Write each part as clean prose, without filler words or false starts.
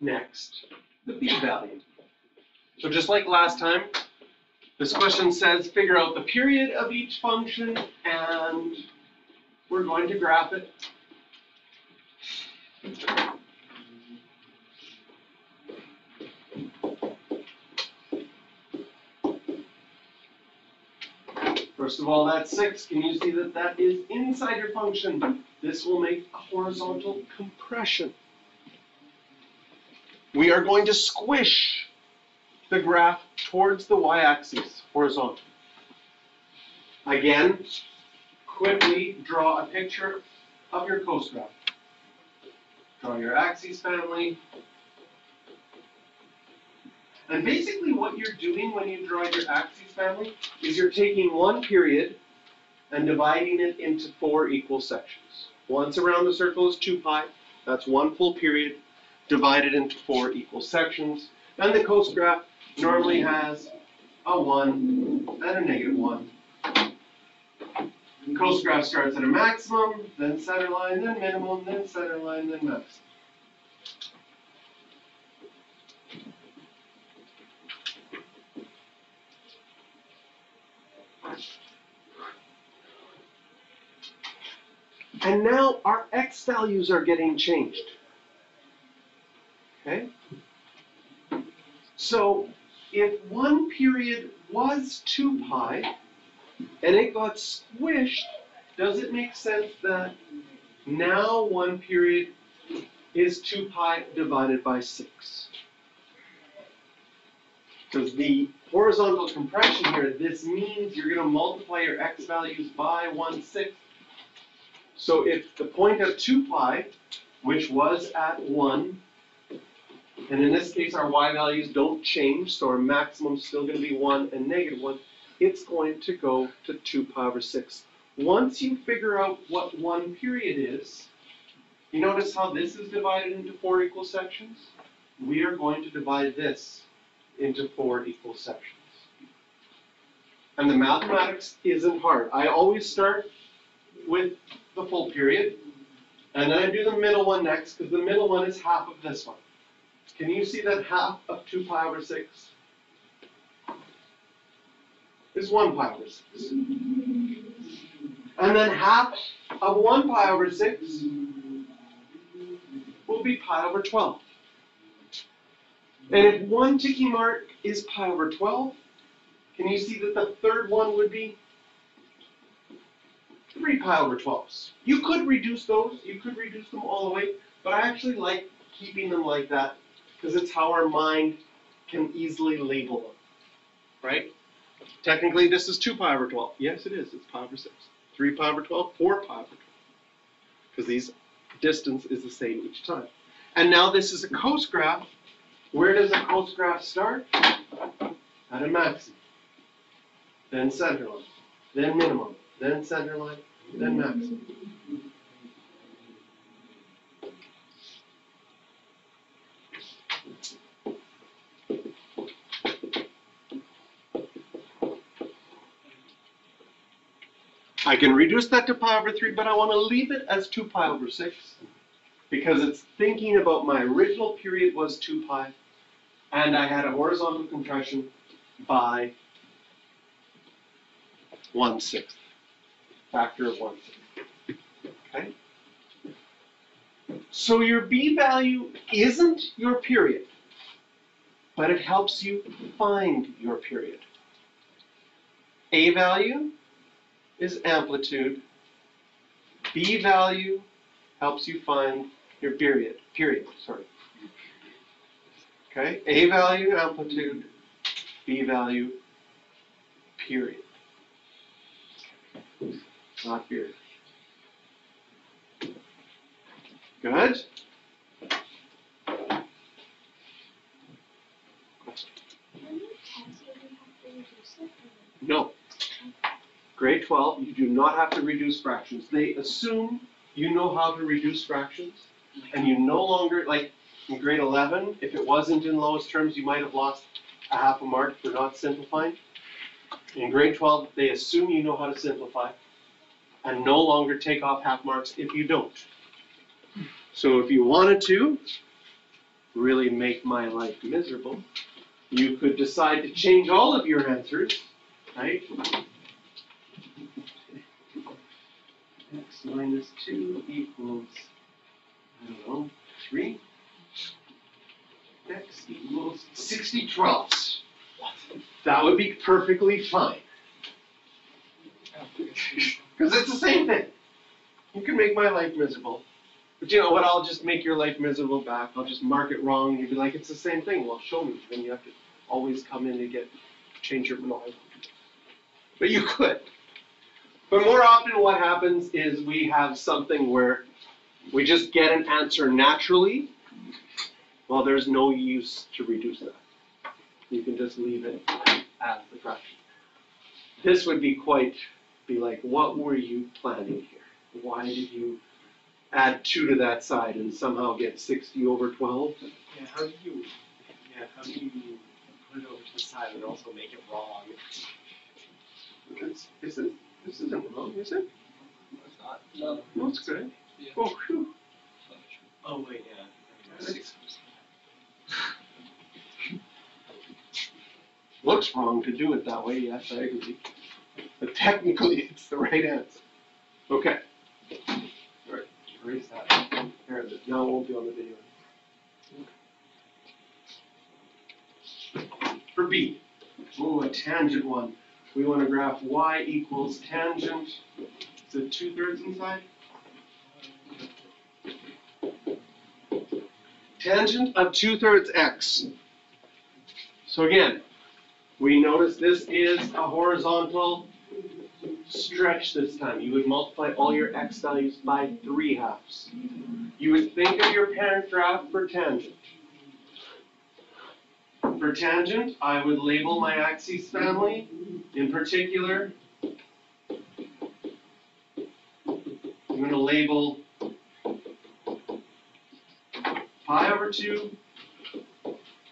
next the b value. So just like last time, this question says figure out the period of each function, and we're going to graph it. First of all, that's 6. Can you see that that is inside your function? This will make a horizontal compression. We are going to squish the graph towards the y-axis, horizontal. Again, quickly draw a picture of your coast graph. Draw your axes family. And basically what you're doing when you draw your axes family is you're taking one period and dividing it into 4 equal sections. Once around the circle is 2 pi. That's one full period divided into 4 equal sections. And the coast graph normally has a 1 and a -1. The coast graph starts at a maximum, then center line, then minimum, then center line, then maximum. And now our x values are getting changed. Okay? So if one period was 2 pi and it got squished, does it make sense that now one period is 2 pi divided by 6? Because the horizontal compression here, this means you're going to multiply your x values by 1/6. So if the point of 2 pi, which was at 1, and in this case our y values don't change, so our maximum is still going to be 1 and -1, it's going to go to 2 pi over 6. Once you figure out what one period is, you notice how this is divided into 4 equal sections? We are going to divide this into 4 equal sections. And the mathematics isn't hard. I always start with the full period, and then I do the middle one next, because the middle one is half of this one. Can you see that half of 2 pi over 6 is 1 pi over 6? And then half of 1 pi over 6 will be pi over 12. And if one ticking mark is pi over 12, can you see that the third one would be 3 pi over 12s. You could reduce those, you could reduce them all the way, but I actually like keeping them like that because it's how our mind can easily label them, right? Technically, this is 2 pi over 12. Yes, it is. It's pi over 6. 3 pi over 12, 4 pi over 12. Because these distance is the same each time. And now this is a coast graph. Where does a coast graph start? At a maximum. Then center line. Then minimum. Then center line. Then maximum. I can reduce that to pi over 3, but I want to leave it as 2 pi over 6 because it's thinking about my original period was 2 pi and I had a horizontal compression by 1/6, factor of 1/6. Okay? So your B value isn't your period, but it helps you find your period. A value is amplitude. B value helps you find your period, sorry. Okay, A value, amplitude, B value, period. Not period. Good? No. Grade 12, you do not have to reduce fractions. They assume you know how to reduce fractions, and you no longer, like in grade 11, if it wasn't in lowest terms, you might have lost a half a mark for not simplifying. In grade 12, they assume you know how to simplify, and no longer take off half marks if you don't. So if you wanted to, really make my life miserable, you could decide to change all of your answers, right? X minus 2 equals, I don't know, 3. X equals 60/12. That would be perfectly fine. Because it's the same thing. You can make my life miserable. But you know what? I'll just make your life miserable back. I'll just mark it wrong. And you'd be like, it's the same thing. Well, show me. Then you have to always come in to change your mind. But you could. But more often what happens is we have something where we just get an answer naturally. Well, there's no use to reduce that. You can just leave it as the fraction. This would be like, what were you planning here? Why did you add 2 to that side and somehow get 60/12? Yeah, how do you put it over to the side and also make it wrong? This isn't wrong, is it? It's not. No. No, it's good. Yeah. Oh, phew. Oh wait, yeah. Looks wrong to do it that way, yes, I agree. But technically, it's the right answer. Okay. All right, erase that. There it is. Now it won't be on the video. For B, a tangent one. We want to graph y equals tangent. Is it 2/3 inside? Tangent of 2/3 x. So again, we notice this is a horizontal stretch this time. You would multiply all your x values by 3/2. You would think of your parent graph for tangent. For tangent, I would label my axes family. In particular, I'm going to label pi/2,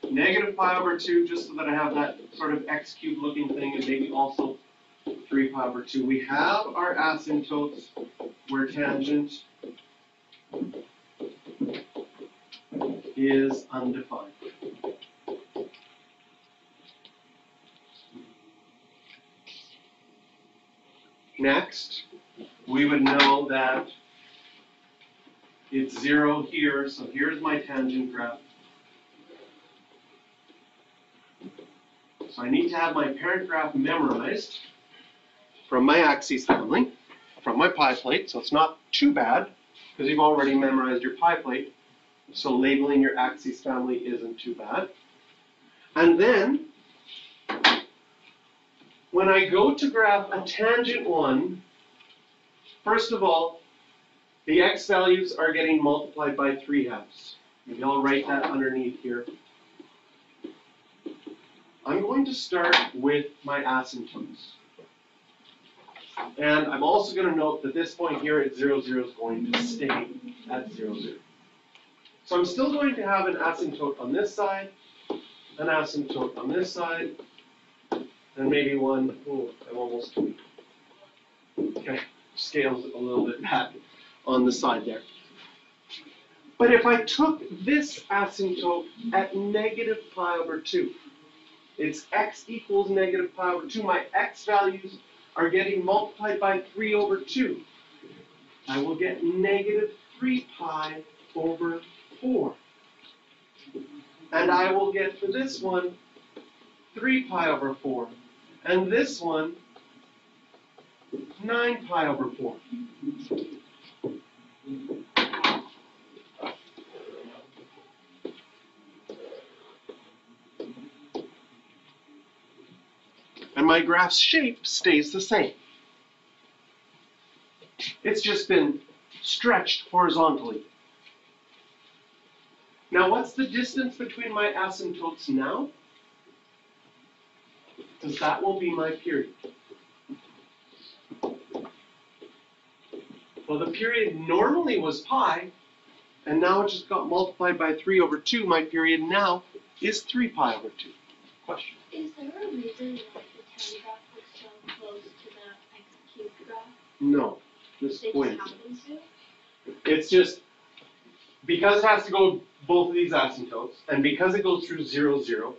-pi/2, just so that I have that sort of x cubed looking thing, and maybe also 3pi/2. We have our asymptotes where tangent is undefined. Next, we would know that it's 0 here, so here's my tangent graph. So I need to have my parent graph memorized from my axes family, from my pi plate, so it's not too bad, because you've already memorized your pi plate, so labeling your axes family isn't too bad. And then, when I go to graph a tangent one, first of all, the x values are getting multiplied by 3/2. Maybe I'll write that underneath here. I'm going to start with my asymptotes. And I'm also going to note that this point here at 0, 0 is going to stay at 0, 0. So I'm still going to have an asymptote on this side, an asymptote on this side, and maybe one, I'm almost, okay, scales a little bit back on the side there. But if I took this asymptote at -pi/2, it's x equals -pi/2, my x values are getting multiplied by 3/2. I will get -3pi/4. And I will get for this one 3pi/4. And this one 9pi/4. And my graph's shape stays the same. It's just been stretched horizontally. Now, what's the distance between my asymptotes now? Because that will be my period. Well, the period normally was pi, and now it just got multiplied by 3/2. My period now is 3pi/2. Question? Is there a reason why the tan graph was so close to the x cubed graph? No, this They point. just happen to? It's just because it has to go both of these asymptotes, and because it goes through 0, 0,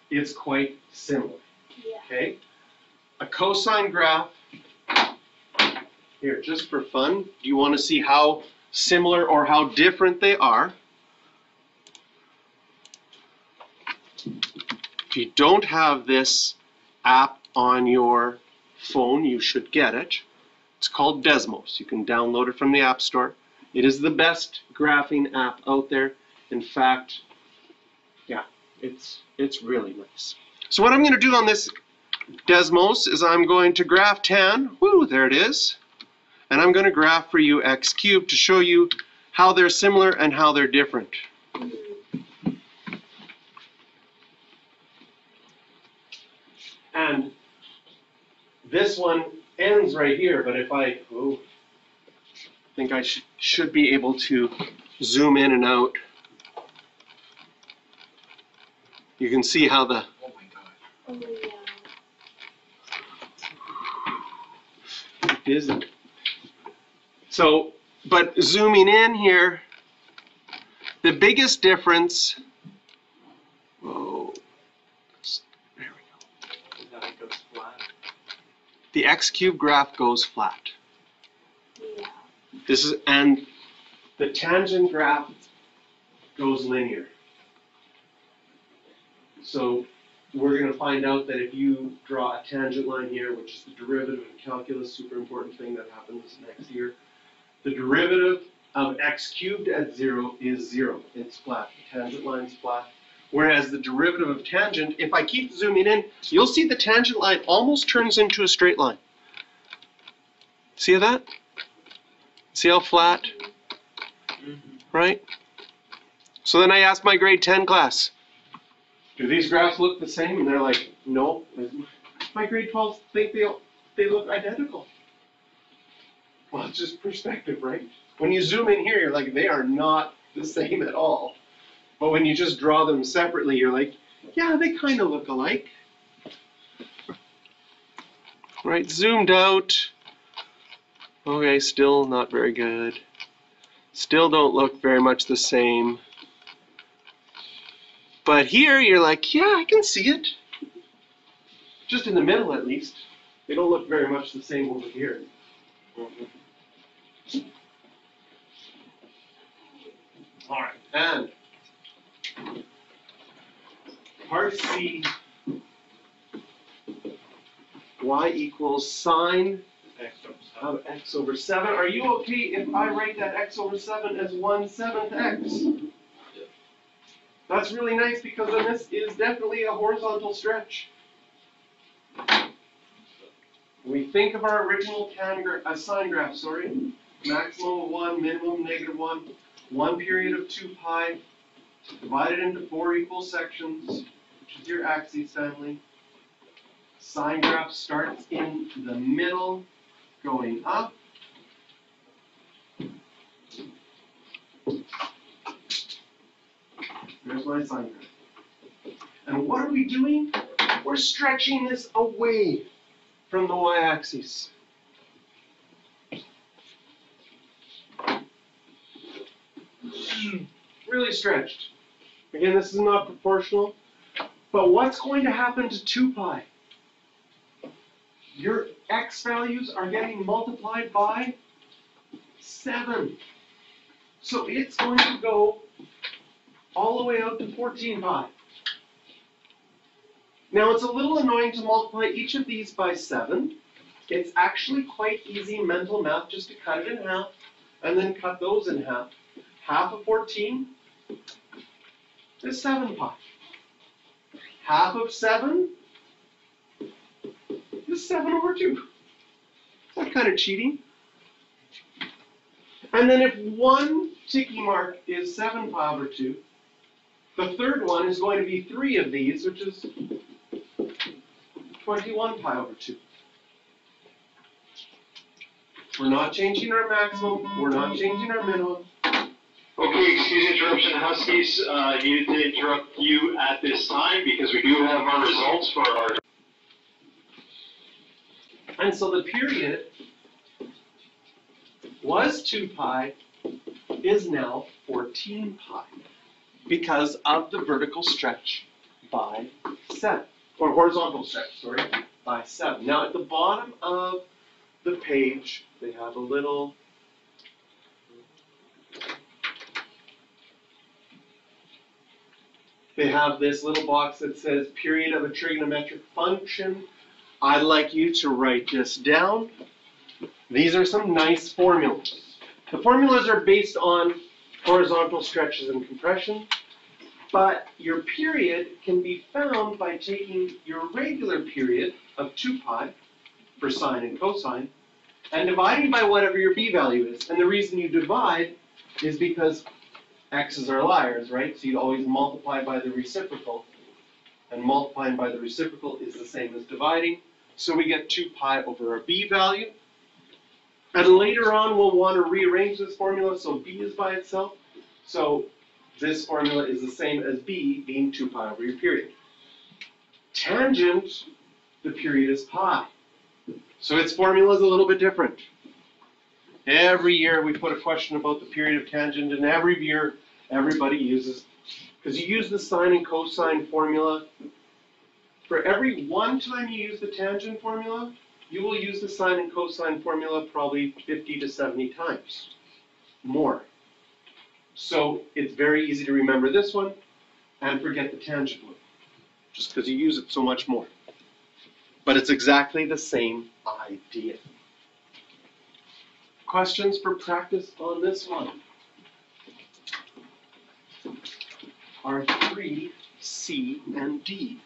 it's quite similar, Yeah. okay? A cosine graph, here, just for fun, do you want to see how similar or how different they are? If you don't have this app on your phone, you should get it. It's called Desmos. You can download it from the App Store. It is the best graphing app out there. In fact, yeah, it's really nice. So what I'm going to do on this Desmos is I'm going to graph tan. Woo, there it is. And I'm going to graph for you x cubed to show you how they're similar and how they're different. And this one ends right here, but if I think I should be able to zoom in and out. You can see how the Oh my god. Oh, yeah. it is. So, but zooming in here, the biggest difference. Whoa, there we go. Now it goes flat. The x cubed graph goes flat. Yeah. This is, and the tangent graph goes linear. So we're going to find out that if you draw a tangent line here, which is the derivative in calculus, super important thing that happens next year, the derivative of x cubed at 0 is 0. It's flat. The tangent line's flat. Whereas the derivative of tangent, if I keep zooming in, you'll see the tangent line almost turns into a straight line. See that? See how flat? Right? So then I asked my grade 10 class, do these graphs look the same? And they're like, no. My grade 12s think they look identical. Well, it's just perspective, right? When you zoom in here, you're like, they are not the same at all. But when you just draw them separately, you're like, yeah, they kind of look alike. Right, zoomed out. Okay, still not very good. Still don't look very much the same. But here, you're like, yeah, I can see it. Just in the middle, at least. They don't look very much the same over here. All right, and part C, y equals sine of x over 7. Are you okay if I write that x over 7 as 1/7 x? That's really nice because then this is definitely a horizontal stretch. We think of our original sine graph, maximum of 1, minimum -1, one period of 2 pi, divided into 4 equal sections, which is your axes family. Sine graph starts in the middle, going up. There's my sine graph. And what are we doing? We're stretching this away from the y-axis. Really stretched. Again, this is not proportional. But what's going to happen to 2 pi? Your x values are getting multiplied by 7. So it's going to go all the way out to 14 pi. Now it's a little annoying to multiply each of these by 7. It's actually quite easy mental math just to cut it in half and then cut those in half. Half of 14 is 7 pi. Half of 7 is 7 over 2. Is that kind of cheating? And then if one ticky mark is 7 pi over 2, the third one is going to be 3 of these, which is 21 pi over 2. We're not changing our maximum, we're not changing our minimum. Okay, excuse the interruption, Huskies. Needed to interrupt you at this time because we do have our results for our. And so the period was 2 pi, is now 14 pi. because of the vertical stretch by 7, or horizontal stretch, sorry, by 7. Now at the bottom of the page, they have a little they have this little box that says period of a trigonometric function. I'd like you to write this down. These are some nice formulas. The formulas are based on horizontal stretches and compression, but your period can be found by taking your regular period of 2 pi for sine and cosine and dividing by whatever your b value is. And the reason you divide is because x's are liars, right? So you always multiply by the reciprocal, and multiplying by the reciprocal is the same as dividing. So we get 2 pi over our b value. And later on, we'll want to rearrange this formula so b is by itself. So this formula is the same as b being 2 pi over your period. Tangent, the period is pi. So its formula is a little bit different. Every year we put a question about the period of tangent, and every year everybody uses, because you use the sine and cosine formula. For every one time you use the tangent formula, you will use the sine and cosine formula probably 50 to 70 times more. So it's very easy to remember this one and forget the tangent one, just because you use it so much more. But it's exactly the same idea. Questions for practice on this one are 3, C, and D.